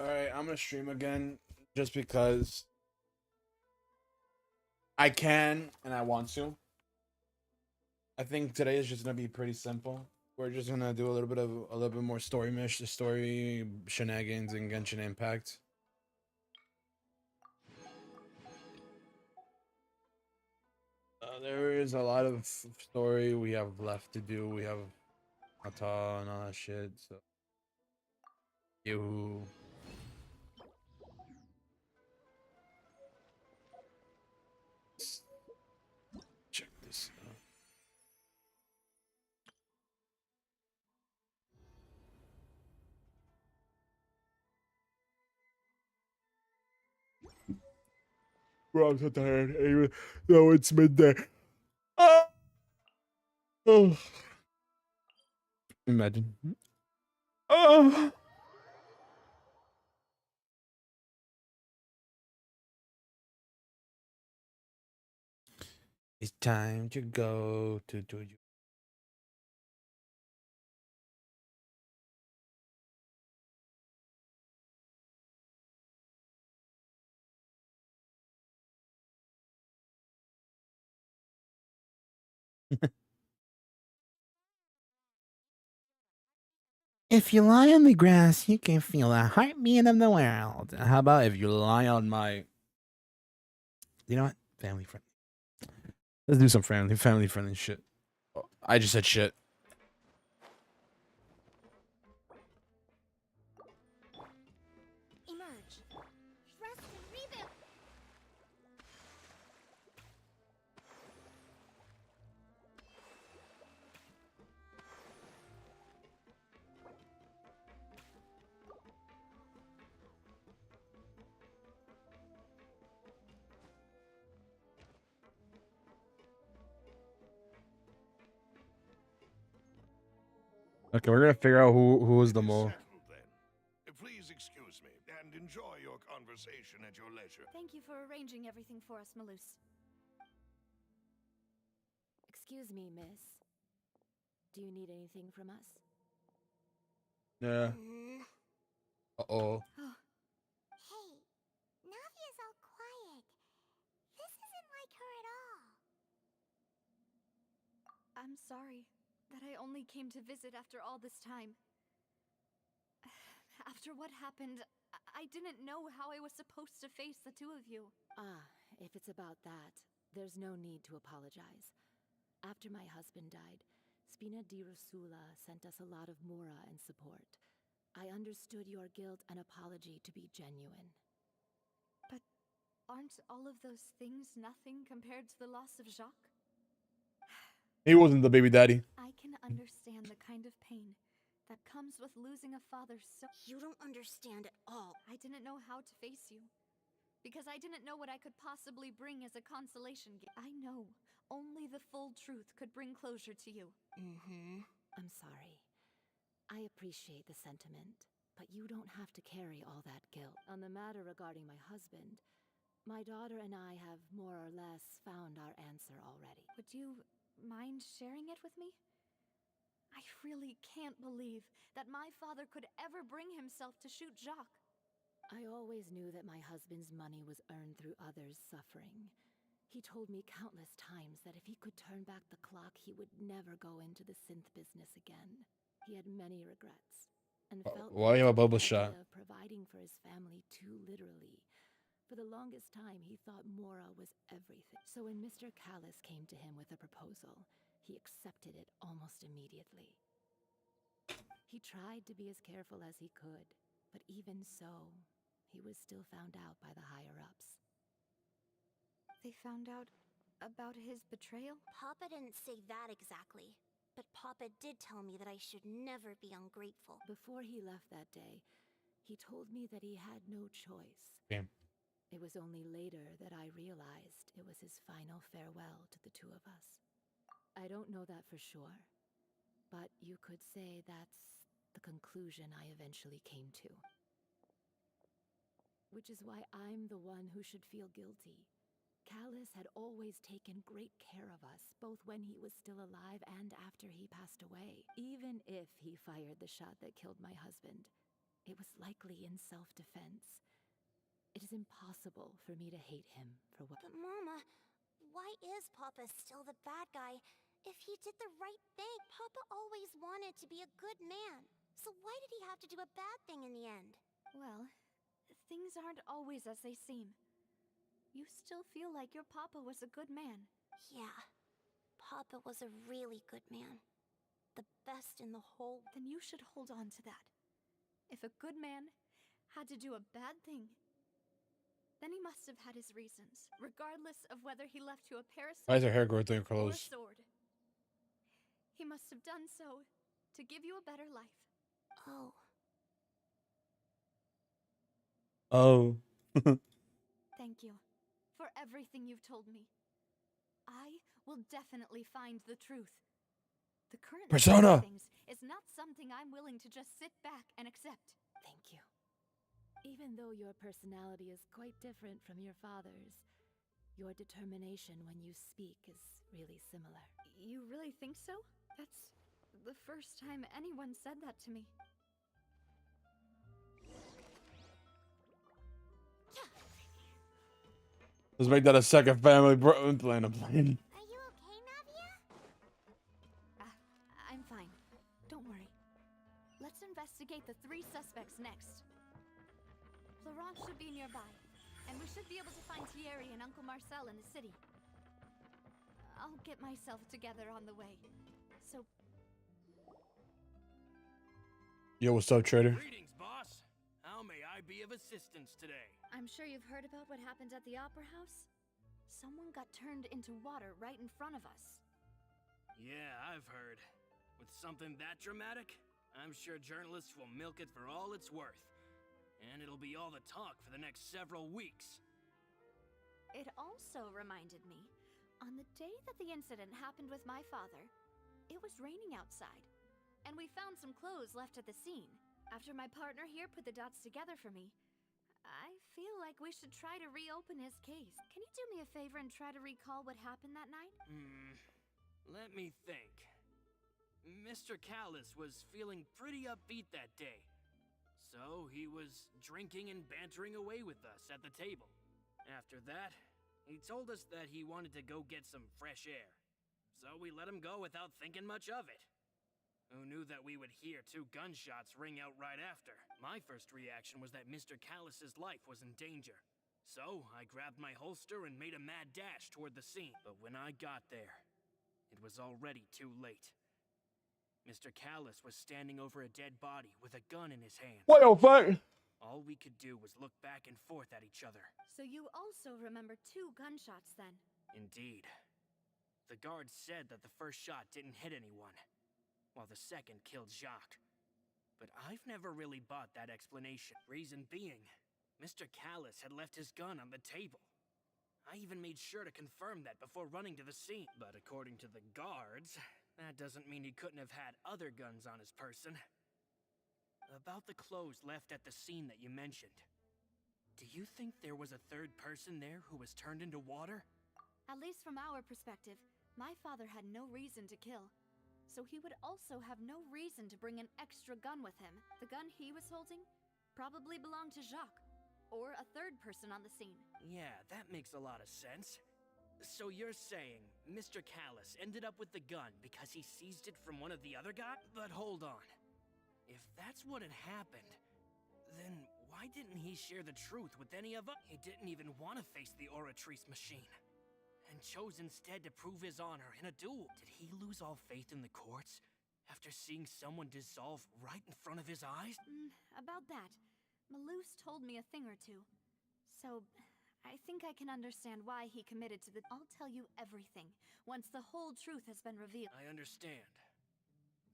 Alright, I'm gonna stream again just because I can and I want to. I think today is just gonna be pretty simple. We're just gonna do a little bit more story shenanigans in Genshin Impact. There is a lot of story we have left to do. We have Ata and all that shit. So you check this out. Bro, I'm so tired. Even though it's midday. Oh, oh. Imagine. Oh. It's time to go to do you. If you lie on the grass, you can feel the heartbeat of the world. How about if you lie on my? You know what? Family friendly. Let's do some family friendly shit. Oh, I just said shit. Emerge. Rest and rebuild. Okay, we're gonna figure out who is the mole. Settled, then. Please excuse me and enjoy your conversation at your leisure. Thank you for arranging everything for us, Malus. Excuse me, miss. Do you need anything from us? Yeah. Uh-oh. Oh. Hey, Navia's all quiet. This isn't like her at all. I'm sorry that I only came to visit after all this time. After what happened, I didn't know how I was supposed to face the two of you. Ah, if it's about that, there's no need to apologize. After my husband died, Spina di Rosula sent us a lot of mora and support. I understood your guilt and apology to be genuine. But aren't all of those things nothing compared to the loss of Jacques? He wasn't the baby daddy. I can understand the kind of pain that comes with losing a father so... You don't understand at all. I didn't know how to face you. Because I didn't know what I could possibly bring as a consolation gift. I know only the full truth could bring closure to you. I'm sorry. I appreciate the sentiment, but you don't have to carry all that guilt. On the matter regarding my husband, my daughter and I have more or less found our answer already. Would you mind sharing it with me? I really can't believe that my father could ever bring himself to shoot Jacques. I always knew that my husband's money was earned through others' suffering. He told me countless times that if he could turn back the clock, he would never go into the synth business again. He had many regrets, and felt Why you have a the bubble idea shot? of providing for his family too literally. For the longest time, he thought Mora was everything. So when Mr. Callis came to him with a proposal, he accepted it almost immediately. He tried to be as careful as he could, but even so, he was still found out by the higher-ups. They found out about his betrayal? Papa didn't say that exactly. But Papa did tell me that I should never be ungrateful. Before he left that day, he told me that he had no choice. Damn. It was only later that I realized it was his final farewell to the two of us. I don't know that for sure, but you could say that's the conclusion I eventually came to. Which is why I'm the one who should feel guilty. Callis had always taken great care of us, both when he was still alive and after he passed away. Even if he fired the shot that killed my husband, It was likely in self-defense. It is impossible for me to hate him for what— But Mama, why is Papa still the bad guy? If he did the right thing, Papa always wanted to be a good man. So why did he have to do a bad thing in the end? Well, things aren't always as they seem. You still feel like your papa was a good man. Yeah, Papa was a really good man. The best in the whole— Then you should hold on to that. If a good man had to do a bad thing, then he must have had his reasons, regardless of whether he left you a parasite Why is her hair growing through your or a clothes? sword. He must have done so to give you a better life. Oh. Oh. Thank you for everything you've told me. I will definitely find the truth. The current state Persona! of things is not something I'm willing to just sit back and accept. Thank you. Even though your personality is quite different from your father's, your determination when you speak is really similar. You really think so? That's the first time anyone said that to me. Let's make that a second family plan. Are you okay, Navia? I'm fine. Don't worry. Let's investigate the 3 suspects next. Florent should be nearby, and we should be able to find Thierry and Uncle Marcel in the city. I'll get myself together on the way. So, Yo, what's up, trader? Greetings, boss. How may I be of assistance today? I'm sure you've heard about what happened at the Opera House? Someone got turned into water right in front of us. Yeah, I've heard. With something that dramatic, I'm sure journalists will milk it for all it's worth. And it'll be all the talk for the next several weeks. It also reminded me, on the day that the incident happened with my father, it was raining outside, and we found some clothes left at the scene. After my partner here put the dots together for me, I feel like we should try to reopen his case. Can you do me a favor and try to recall what happened that night? Let me think. Mr. Callis was feeling pretty upbeat that day. So he was drinking and bantering away with us at the table. After that, he told us that he wanted to go get some fresh air. So we let him go without thinking much of it. Who knew that we would hear 2 gunshots ring out right after? My first reaction was that Mr. Callis's life was in danger. So I grabbed my holster and made a mad dash toward the scene. But when I got there, it was already too late. Mr. Callis was standing over a dead body with a gun in his hand. What the fuck? All we could do was look back and forth at each other. So you also remember 2 gunshots then? Indeed. The guard said that the first shot didn't hit anyone, while the second killed Jacques. But I've never really bought that explanation. Reason being, Mr. Callis had left his gun on the table. I even made sure to confirm that before running to the scene. But according to the guards, that doesn't mean he couldn't have had other guns on his person. About the clothes left at the scene that you mentioned, do you think there was a third person there who was turned into water? At least from our perspective, my father had no reason to kill. So he would also have no reason to bring an extra gun with him. The gun he was holding probably belonged to Jacques, or a third person on the scene. Yeah, that makes a lot of sense. So you're saying Mr. Callis ended up with the gun because he seized it from one of the other guys? But hold on. If that's what had happened, then why didn't he share the truth with any of us? He didn't even want to face the Oratrice machine, and chose instead to prove his honor in a duel. Did he lose all faith in the courts after seeing someone dissolve right in front of his eyes? About that, Malouse told me a thing or two. So, I think I can understand why he committed to the— I'll tell you everything once the whole truth has been revealed. I understand.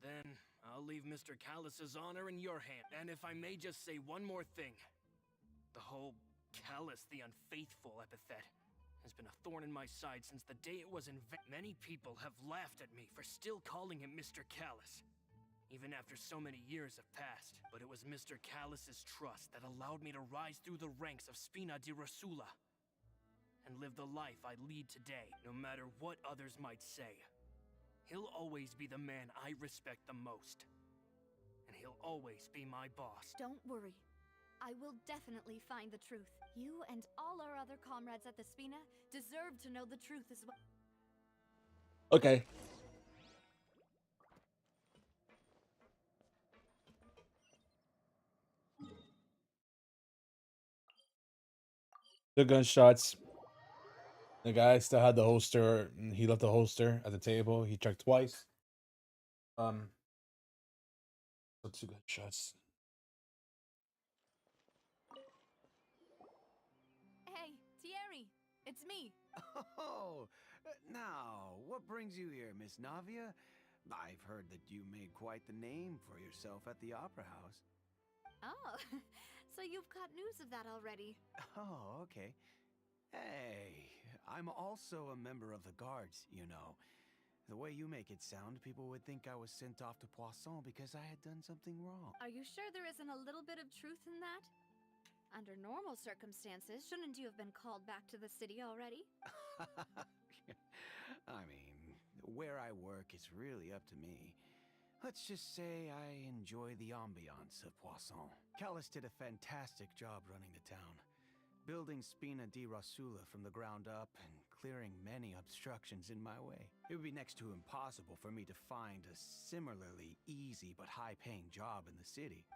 Then I'll leave Mr. Callis's honor in your hand. And if I may just say one more thing. The whole Callis the Unfaithful epithet has been a thorn in my side since the day it was invented. Many people have laughed at me for still calling him Mr. Callis, even after so many years have passed. But it was Mr. Callis's trust that allowed me to rise through the ranks of Spina di Rosula and live the life I lead today, no matter what others might say. He'll always be the man I respect the most, and he'll always be my boss. Don't worry. I will definitely find the truth. You and all our other comrades at the Spina deserve to know the truth as well. Okay. The gunshots. The guy still had the holster. And he left the holster at the table. He checked twice. So 2 gunshots. Hey, Thierry, it's me. Oh, now, what brings you here, Miss Navia? I've heard that you made quite the name for yourself at the Opera House. Oh, so you've got news of that already. Oh, okay. Hey, I'm also a member of the guards, you know. The way you make it sound, people would think I was sent off to Poisson because I had done something wrong. Are you sure there isn't a little bit of truth in that? Under normal circumstances, shouldn't you have been called back to the city already? I mean, where I work is really up to me. Let's just say I enjoy the ambiance of Poisson. Callis did a fantastic job running the town, building Spina di Rasula from the ground up and clearing many obstructions in my way. It would be next to impossible for me to find a similarly easy but high-paying job in the city.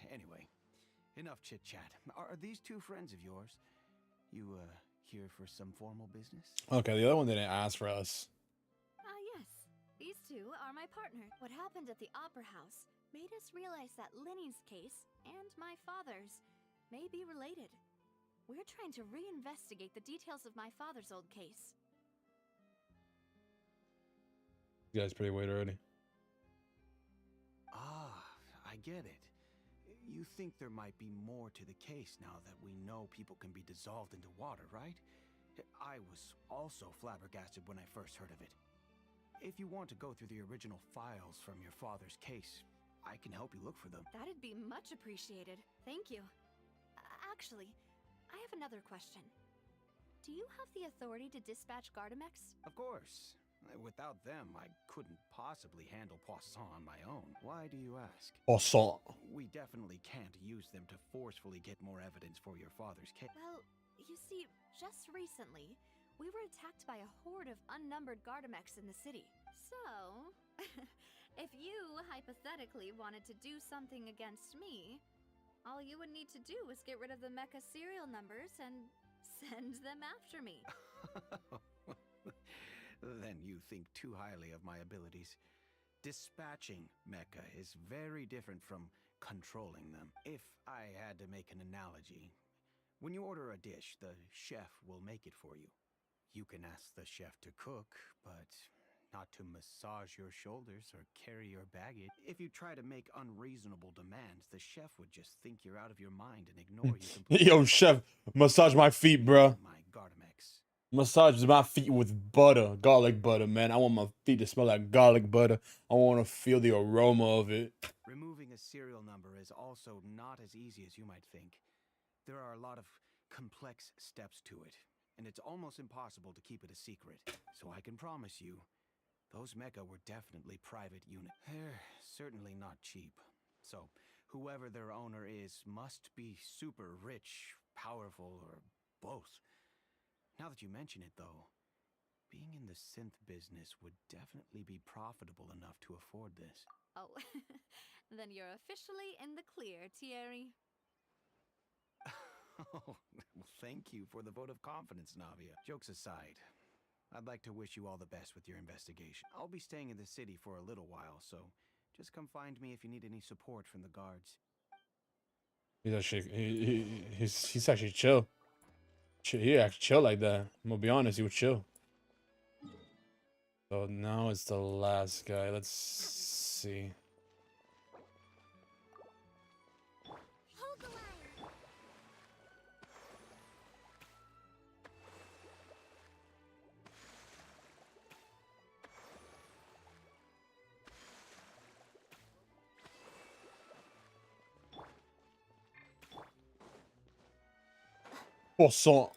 Anyway, enough chit-chat. Are these 2 friends of yours? You, here for some formal business? Okay, the other one didn't ask for us. Yes. These 2 are my partner. What happened at the Opera House made us realize that Linny's case and my father's may be related. We're trying to reinvestigate the details of my father's old case. You guys pretty weight already. Ah, I get it. You think there might be more to the case now that we know people can be dissolved into water, right? I was also flabbergasted when I first heard of it. If you want to go through the original files from your father's case, I can help you look for them. That'd be much appreciated. Thank you. Actually, I have another question. Do you have the authority to dispatch Gardamex? Of course. Without them, I couldn't possibly handle Poisson on my own. Why do you ask? Poisson. We definitely can't use them to forcefully get more evidence for your father's case. Well, you see, just recently, we were attacked by a horde of unnumbered Gardamex in the city. So, if you hypothetically wanted to do something against me, all you would need to do was get rid of the mecha serial numbers and send them after me. Then you think too highly of my abilities. Dispatching mecha is very different from controlling them. If I had to make an analogy, when you order a dish, the chef will make it for you. You can ask the chef to cook, but not to massage your shoulders or carry your baggage. If you try to make unreasonable demands, the chef would just think you're out of your mind and ignore you completely. Yo, chef, massage my feet, bruh. My Gardamex. Massage my feet with butter, garlic butter, man. I want my feet to smell like garlic butter. I want to feel the aroma of it. Removing a serial number is also not as easy as you might think. There are a lot of complex steps to it, and it's almost impossible to keep it a secret. So I can promise you, those mecha were definitely private units. They're certainly not cheap. So whoever their owner is must be super rich, powerful, or both. Now that you mention it, though, being in the synth business would definitely be profitable enough to afford this. Oh, then you're officially in the clear, Thierry. Oh, well, thank you for the vote of confidence, Navia. Jokes aside, I'd like to wish you all the best with your investigation. I'll be staying in the city for a little while, so just come find me if you need any support from the guards. He's actually he's actually chill. He actually chill like that. I'm gonna be honest, he would chill. So now it's the last guy. Let's see. Hold the line! Poisson.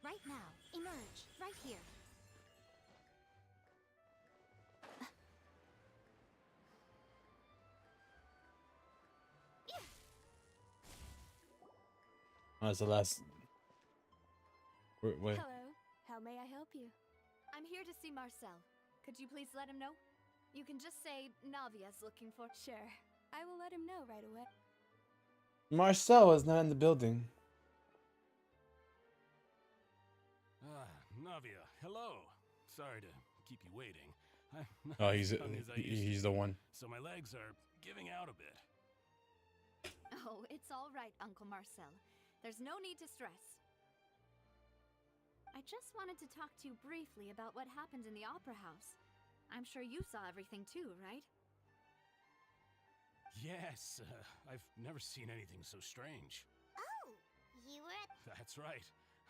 Right now, emerge, right here. Oh, that's the last. Wait. Hello. How may I help you? I'm here to see Marcel. Could you please let him know? You can just say Navia's looking for. Sure. I will let him know right away. Marcel is not in the building. Navia, hello. Sorry to keep you waiting. I'm not Oh, as young as I used to he's be, the one. so my legs are giving out a bit. Oh, it's all right, Uncle Marcel. There's no need to stress. I just wanted to talk to you briefly about what happened in the Opera House. I'm sure you saw everything too, right? Yes, I've never seen anything so strange. Oh, you were at... That's right.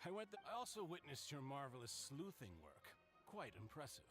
I also witnessed your marvelous sleuthing work. Quite impressive.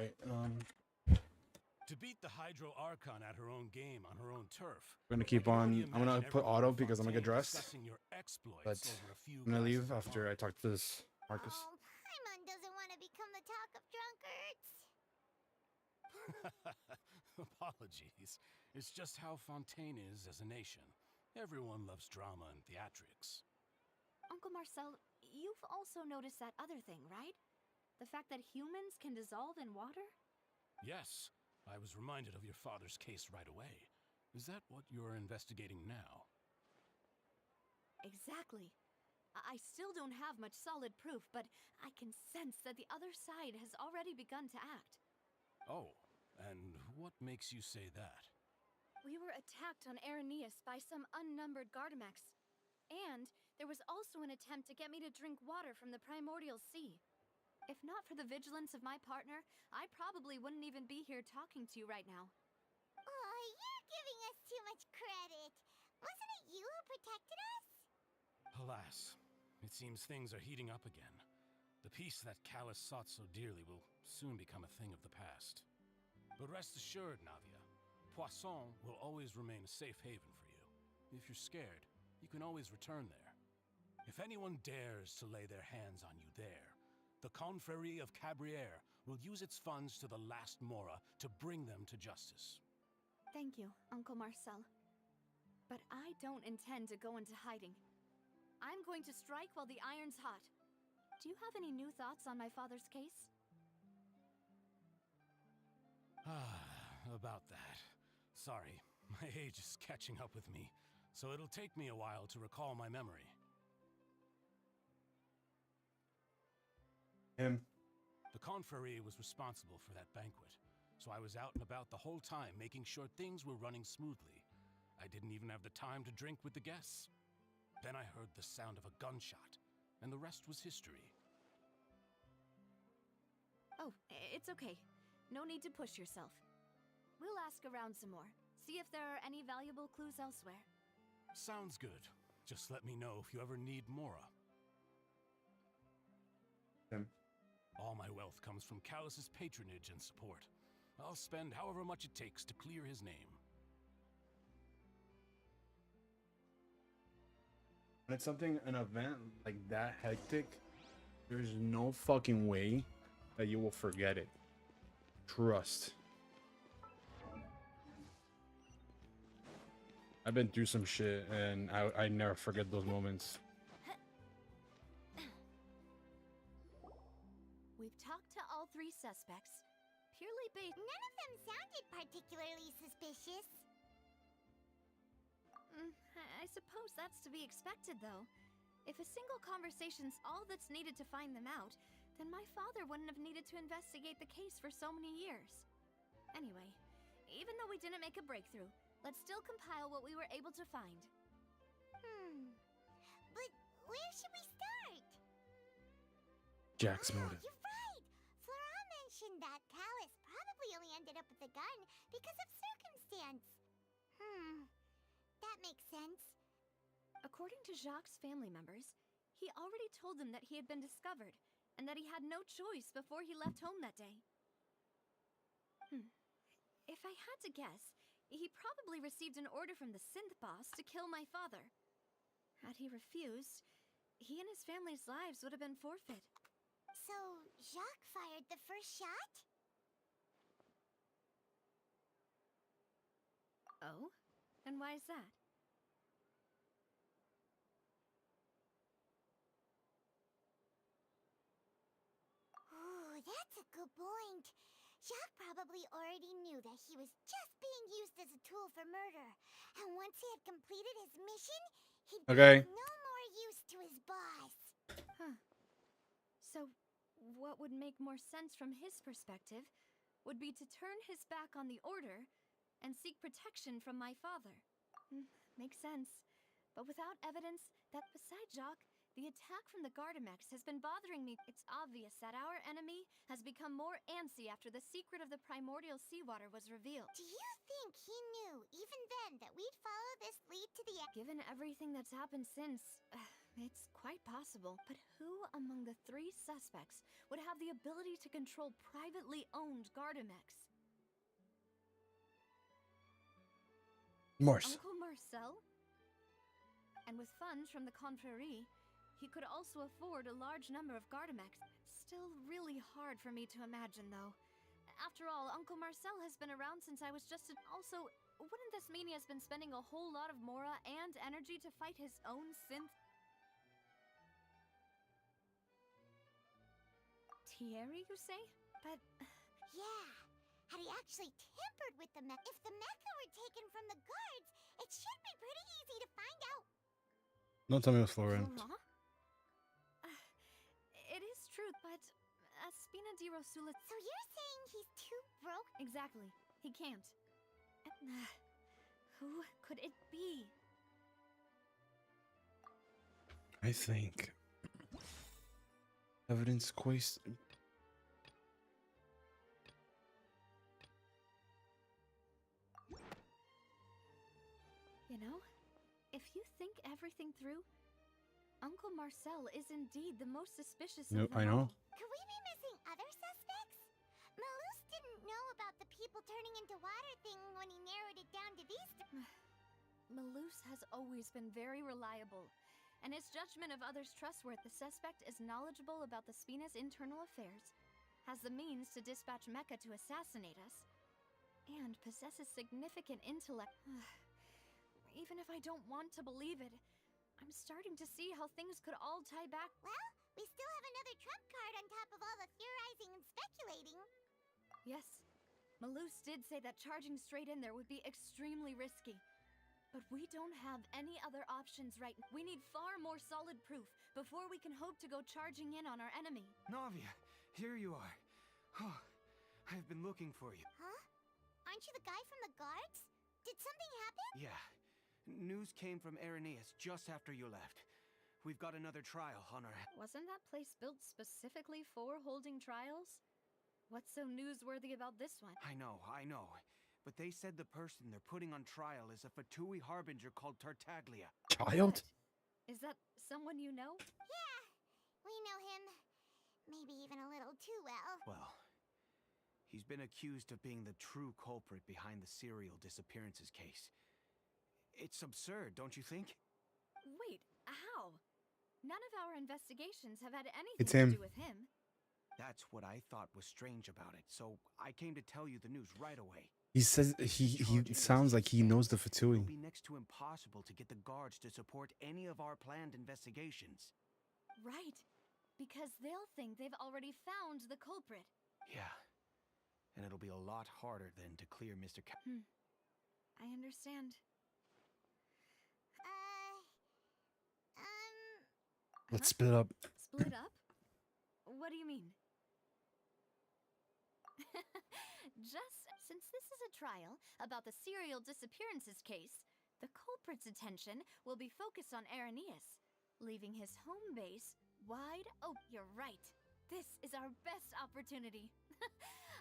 right. To beat the Hydro Archon at her own game on her own turf. We're gonna keep on. I'm gonna put auto because I'm gonna get dressed. But I'm gonna leave after I talk to this Marcus. Oh, Paimon doesn't want to become the talk of drunkards. Apologies. It's just how Fontaine is as a nation. Everyone loves drama and theatrics. Uncle Marcel, you've also noticed that other thing, right? The fact that humans can dissolve in water? Yes, I was reminded of your father's case right away. Is that what you're investigating now? Exactly. I still don't have much solid proof, but I can sense that the other side has already begun to act. Oh, and what makes you say that? We were attacked on Araneus by some unnumbered Gardamex. And there was also an attempt to get me to drink water from the primordial sea. If not for the vigilance of my partner, I probably wouldn't even be here talking to you right now. Oh, you're giving us too much credit. Wasn't it you who protected us? Alas, it seems things are heating up again. The peace that Callus sought so dearly will soon become a thing of the past. But rest assured, Navia, Poisson will always remain a safe haven for you. If you're scared, you can always return there. If anyone dares to lay their hands on you there, the Confrérie of Cabrières will use its funds to the last Mora to bring them to justice. Thank you, Uncle Marcel. But I don't intend to go into hiding. I'm going to strike while the iron's hot. Do you have any new thoughts on my father's case? About that. Sorry, my age is catching up with me, so it'll take me a while to recall my memory. Him. The Confrérie was responsible for that banquet, so I was out and about the whole time making sure things were running smoothly. I didn't even have the time to drink with the guests. Then I heard the sound of a gunshot, and the rest was history. Oh, it's okay. No need to push yourself. We'll ask around some more. See if there are any valuable clues elsewhere. Sounds good. Just let me know if you ever need Mora. Him. All my wealth comes from Callus's patronage and support. I'll spend however much it takes to clear his name. When it's an event like that hectic, there's no fucking way that you will forget it. Trust. I've been through some shit and I never forget those moments. We've talked to all three suspects. Purely based. None of them sounded particularly suspicious. I suppose that's to be expected, though. If a single conversation's all that's needed to find them out, then my father wouldn't have needed to investigate the case for so many years. Anyway, even though we didn't make a breakthrough, let's still compile what we were able to find. But where should we start? Jack's motive. You're right! Flora mentioned that Callus probably only ended up with the gun because of circumstance. That makes sense. According to Jacques' family members, he already told them that he had been discovered, and that he had no choice before he left home that day. If I had to guess, he probably received an order from the synth boss to kill my father. Had he refused, he and his family's lives would have been forfeit. So, Jacques fired the first shot? Oh? And why is that? Ooh, that's a good point. Jacques probably already knew that he was just being used as a tool for murder. And once he had completed his mission, he'd Okay. be no more use to his boss. So, what would make more sense from his perspective would be to turn his back on the Order and seek protection from my father. Makes sense. But without evidence that besides Jacques, the attack from the Gardamex has been bothering me. It's obvious that our enemy has become more antsy after the secret of the primordial seawater was revealed. Do you think he knew, even then, that we'd follow this lead to the end? Given everything that's happened since, It's quite possible, but who among the 3 suspects would have the ability to control privately owned Gardamex? Morse. Uncle Marcel? And with funds from the Confrérie, he could also afford a large number of Gardamex. Still really hard for me to imagine, though. After all, Uncle Marcel has been around since I was just a... Also, wouldn't this mean he has been spending a whole lot of Mora and energy to fight his own synth? Thierry, you say? But... Yeah. Had he actually tampered with the mecha? If the mecha were taken from the guards, it should be pretty easy to find out. Don't tell me it was Florent. Florent? It is true, but... Spina di Rosula... So you're saying he's too broke? Exactly. He can't. Who could it be? I think evidence quest. You know, if you think everything through, Uncle Marcel is indeed the most suspicious No, of them I know. all. Could we be missing other suspects? Malus didn't know about the people turning into water thing when he narrowed it down to these Malus has always been very reliable, and his judgment of others trustworthy. The suspect is knowledgeable about the Spina's internal affairs, has the means to dispatch Mecha to assassinate us, and possesses significant intellect. Even if I don't want to believe it, I'm starting to see how things could all tie back. Well, we still have another trump card on top of all the theorizing and speculating. Yes, Malus did say that charging straight in there would be extremely risky. But we don't have any other options right now. We need far more solid proof before we can hope to go charging in on our enemy. Navia, here you are. Oh, I've been looking for you. Huh? Aren't you the guy from the guards? Did something happen? Yeah. News came from Irenaeus just after you left. We've got another trial on our... Wasn't that place built specifically for holding trials? What's so newsworthy about this one? I know. But they said the person they're putting on trial is a Fatui harbinger called Tartaglia. Child? Is that someone you know? Yeah, we know him. Maybe even a little too well. Well, he's been accused of being the true culprit behind the serial disappearances case. It's absurd, don't you think? Wait, how? None of our investigations have had anything It's to him. do with him. That's what I thought was strange about it, so I came to tell you the news right away. He says he sounds like he knows the Fatui. It'll be next to impossible to get the guards to support any of our planned investigations. Right, because they'll think they've already found the culprit. Yeah, and it'll be a lot harder then to clear Mr. I understand. Let's split up. Split up? What do you mean? Just since this is a trial about the serial disappearances case, the culprit's attention will be focused on Irenaeus, leaving his home base wide open. You're right. This is our best opportunity.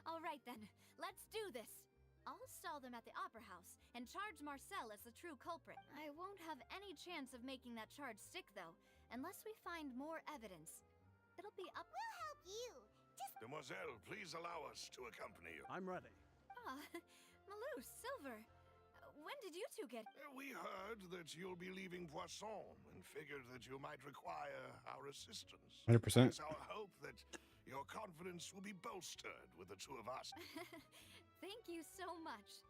All right then, let's do this. I'll stall them at the Opera House and charge Marcel as the true culprit. I won't have any chance of making that charge stick, though, unless we find more evidence. It'll be up... We'll help you. Just... Demoiselle, please allow us to accompany you. I'm ready. Malus, Silver, when did you two get... We heard that you'll be leaving Poisson and figured that you might require our assistance. 100%. It's our hope that your confidence will be bolstered with the two of us. Thank you so much.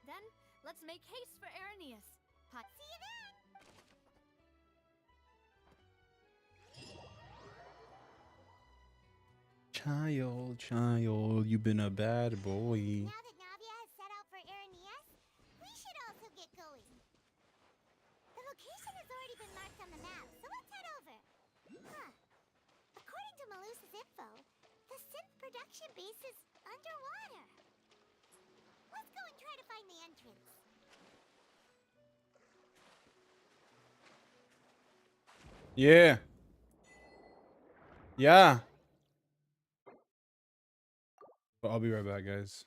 Then, let's make haste for Irenaeus. See you then! Child, you've been a bad boy. Now that Navia has set out for Irenaeus, we should also get going. The location has already been marked on the map, so let's head over. Huh. According to Malus's info, the synth production base is underwater. Let's go and try to find the entrance. Yeah. Yeah. But I'll be right back, guys.